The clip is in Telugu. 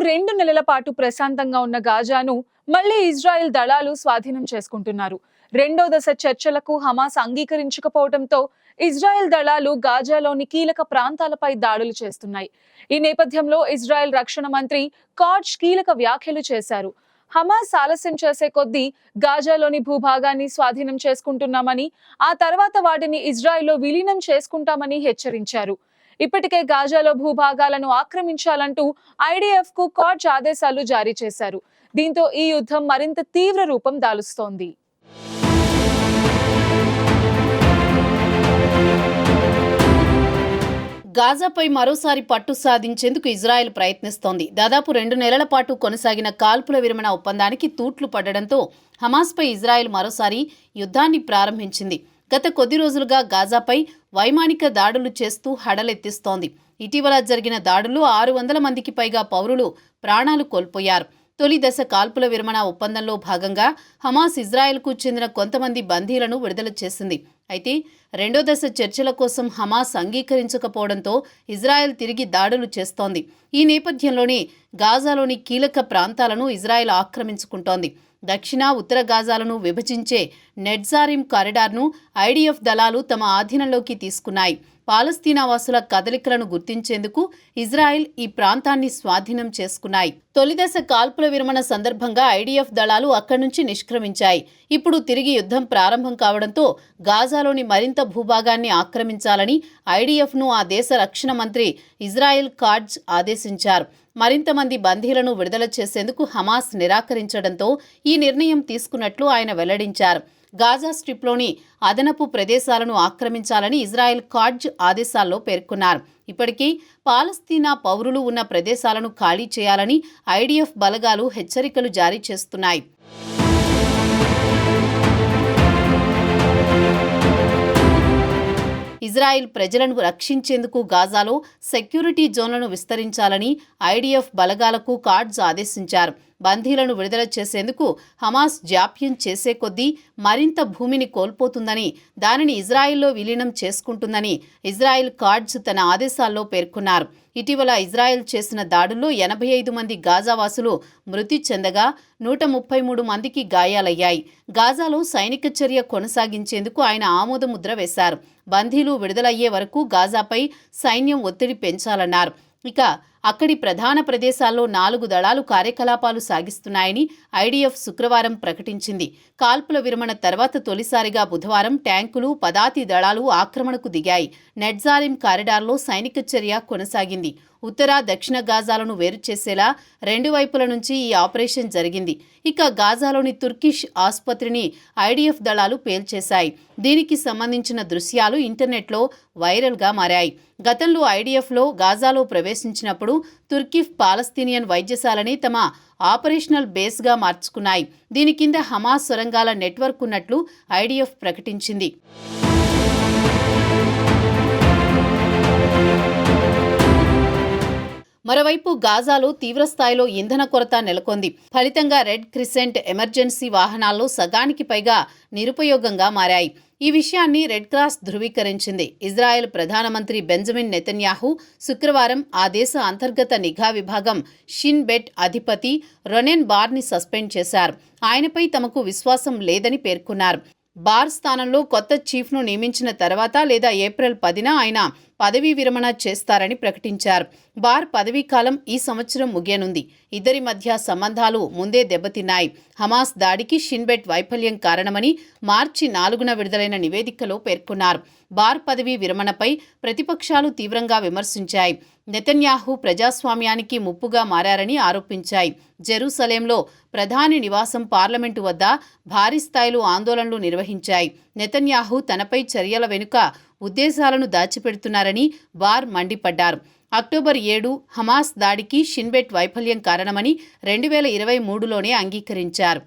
2 నెలల పాటు ప్రశాంతంగా ఉన్న గాజాను మళ్లీ ఇజ్రాయెల్ దళాలు స్వాధీనం చేసుకుంటున్నారు. రెండో దశ చర్చలకు హమాస్ అంగీకరించకపోవడంతో ఇజ్రాయెల్ దళాలు గాజాలోని కీలక ప్రాంతాలపై దాడులు చేస్తున్నాయి. ఈ నేపథ్యంలో ఇజ్రాయెల్ రక్షణ మంత్రి కాడ్జ్ కీలక వ్యాఖ్యలు చేశారు. హమాస్ ఆలస్యం చేసే కొద్దీ గాజాలోని భూభాగాన్ని స్వాధీనం చేసుకుంటున్నామని, ఆ తర్వాత వాటిని ఇజ్రాయెల్లో విలీనం చేసుకుంటామని హెచ్చరించారు. ఇప్పటికే గాజాలో భూభాగాలను ఆక్రమించాలంటూ ఐడిఎఫ్ కు కాడ్జ్ ఆదేశాలు జారీ చేశారు. దీంతో ఈ యుద్ధం మరింత తీవ్ర రూపం దాలుస్తోంది. గాజాపై మరోసారి పట్టు సాధించేందుకు ఇజ్రాయెల్ ప్రయత్నిస్తోంది. దాదాపు 2 నెలల పాటు కొనసాగిన కాల్పుల విరమణ ఒప్పందానికి తూట్లు పడడంతో హమాస్పై ఇజ్రాయెల్ మరోసారి యుద్ధాన్ని ప్రారంభించింది. గత కొద్ది రోజులుగా గాజాపై వైమానిక దాడులు చేస్తూ హడలెత్తిస్తోంది. ఇటీవల జరిగిన దాడుల్లో 600 మందికి పైగా పౌరులు ప్రాణాలు కోల్పోయారు. తొలి దశ కాల్పుల విరమణ ఒప్పందంలో భాగంగా హమాస్ ఇజ్రాయెల్కు చెందిన కొంతమంది బందీలను విడుదల చేసింది. అయితే రెండో దశ చర్చల కోసం హమాస్ అంగీకరించకపోవడంతో ఇజ్రాయెల్ తిరిగి దాడులు చేస్తోంది. ఈ నేపథ్యంలోనే గాజాలోని కీలక ప్రాంతాలను ఇజ్రాయెల్ ఆక్రమించుకుంటోంది. దక్షిణ, ఉత్తర గాజాలను విభజించే నెట్జారిమ్ కారిడార్ను ఐడిఎఫ్ దళాలు తమ ఆధీనంలోకి తీసుకున్నాయి. పాలస్తీనా వాసుల కదలికలను గుర్తించేందుకు ఇజ్రాయెల్ ఈ ప్రాంతాన్ని స్వాధీనం చేసుకున్నాయి. తొలిదశ కాల్పుల విరమణ సందర్భంగా ఐడిఎఫ్ దళాలు అక్కడి నుంచి నిష్క్రమించాయి. ఇప్పుడు తిరిగి యుద్ధం ప్రారంభం కావడంతో గాజాలోని మరింత భూభాగాన్ని ఆక్రమించాలని ఐడిఎఫ్ను ఆ దేశ రక్షణ మంత్రి ఇజ్రాయెల్ కాడ్జ్ ఆదేశించారు. మరింత మంది బందీలను విడుదల చేసేందుకు హమాస్ నిరాకరించడంతో ఈ నిర్ణయం తీసుకున్నట్లు ఆయన వెల్లడించారు. గాజా స్ట్రిప్లోని అదనపు ప్రదేశాలను ఆక్రమించాలని ఇజ్రాయెల్ కాడ్జ్ ఆదేశాల్లో పేర్కొన్నారు. ఇప్పటికీ పాలస్తీనా పౌరులు ఉన్న ప్రదేశాలను ఖాళీ చేయాలని ఐడిఎఫ్ బలగాలు హెచ్చరికలు జారీ చేస్తున్నాయి. ఇజ్రాయెల్ ప్రజలను రక్షించేందుకు గాజాలో సెక్యూరిటీ జోన్లను విస్తరించాలని ఐడిఎఫ్ బలగాలకు కాడ్జ్ ఆదేశించారు. బందీలను విడుదల చేసేందుకు హమాస్ జాప్యం చేసే కొద్దీ మరింత భూమిని కోల్పోతుందని, దానిని ఇజ్రాయెల్లో విలీనం చేసుకుంటుందని ఇజ్రాయెల్ కాడ్జ్ తన ఆదేశాల్లో పేర్కొన్నారు. ఇటీవల ఇజ్రాయెల్ చేసిన దాడుల్లో 85 మంది గాజావాసులు మృతి చెందగా 133 మందికి గాయాలయ్యాయి. గాజాలో సైనిక చర్య కొనసాగించేందుకు ఆయన ఆమోదముద్ర వేశారు. బందీలు విడుదలయ్యే వరకు గాజాపై సైన్యం ఒత్తిడి పెంచాలన్నారు. ఇక అక్కడి ప్రధాన ప్రదేశాల్లో 4 దళాలు కార్యకలాపాలు సాగిస్తున్నాయని ఐడిఎఫ్ శుక్రవారం ప్రకటించింది. కాల్పుల విరమణ తర్వాత తొలిసారిగా బుధవారం ట్యాంకులు, పదాతి దళాలు ఆక్రమణకు దిగాయి. నెట్జారిమ్ కారిడార్లో సైనిక చర్య కొనసాగింది. ఉత్తర, దక్షిణ గాజాలను వేరు చేసేలా 2 వైపుల నుంచి ఈ ఆపరేషన్ జరిగింది. ఇక గాజాలోని తుర్కిష్ ఆసుపత్రిని ఐడిఎఫ్ దళాలు పేల్చేశాయి. దీనికి సంబంధించిన దృశ్యాలు ఇంటర్నెట్లో వైరల్గా మారాయి. గతంలో ఐడిఎఫ్లో గాజాలో ప్రవేశించినప్పుడు తుర్కీ పాలస్తీనియన్ వైద్యశాలని తమ ఆపరేషనల్ బేస్గా మార్చుకున్నాయి. దీని కింద హమాస్ సొరంగాల నెట్వర్క్ ఉన్నట్లు ఐడిఎఫ్ ప్రకటించింది. మరోవైపు గాజాలో తీవ్రస్థాయిలో ఇంధన కొరత నెలకొంది. ఫలితంగా రెడ్ క్రిసెంట్ ఎమర్జెన్సీ వాహనాల్లో సగానికి పైగా నిరుపయోగంగా మారాయి. ఈ విషయాన్ని రెడ్ క్రాస్ ధృవీకరించింది. ఇజ్రాయెల్ ప్రధానమంత్రి బెంజమిన్ నెతన్యాహు శుక్రవారం ఆ దేశ అంతర్గత నిఘా విభాగం షిన్ బెట్ అధిపతి రొనెన్ బార్ని సస్పెండ్ చేశారు. ఆయనపై తమకు విశ్వాసం లేదని పేర్కొన్నారు. బార్ స్థానంలో కొత్త చీఫ్ను నియమించిన తర్వాత లేదా ఏప్రిల్ 10న ఆయన పదవీ విరమణ చేస్తారని ప్రకటించారు. బార్ పదవీ కాలం ఈ సంవత్సరం ముగియనుంది. ఇద్దరి మధ్య సంబంధాలు ముందే దెబ్బతిన్నాయి. హమాస్ దాడికి షిన్బెట్ వైఫల్యం కారణమని మార్చి 4న విడుదలైన నివేదికలో పేర్కొన్నారు. బార్ పదవీ విరమణపై ప్రతిపక్షాలు తీవ్రంగా విమర్శించాయి. నెతన్యాహు ప్రజాస్వామ్యానికి ముప్పుగా మారారని ఆరోపించాయి. జెరూసలేంలో ప్రధాని నివాసం పార్లమెంటు వద్ద భారీ స్థాయిలో ఆందోళనలు నిర్వహించాయి. నెతన్యాహు తనపై చర్యల వెనుక ఉద్దేశాలను దాచిపెడుతున్నారని బార్ మండిపడ్డారు. అక్టోబర్ 7 హమాస్ దాడికి షిన్బెట్ వైఫల్యం కారణమని 2023లోనే అంగీకరించారు.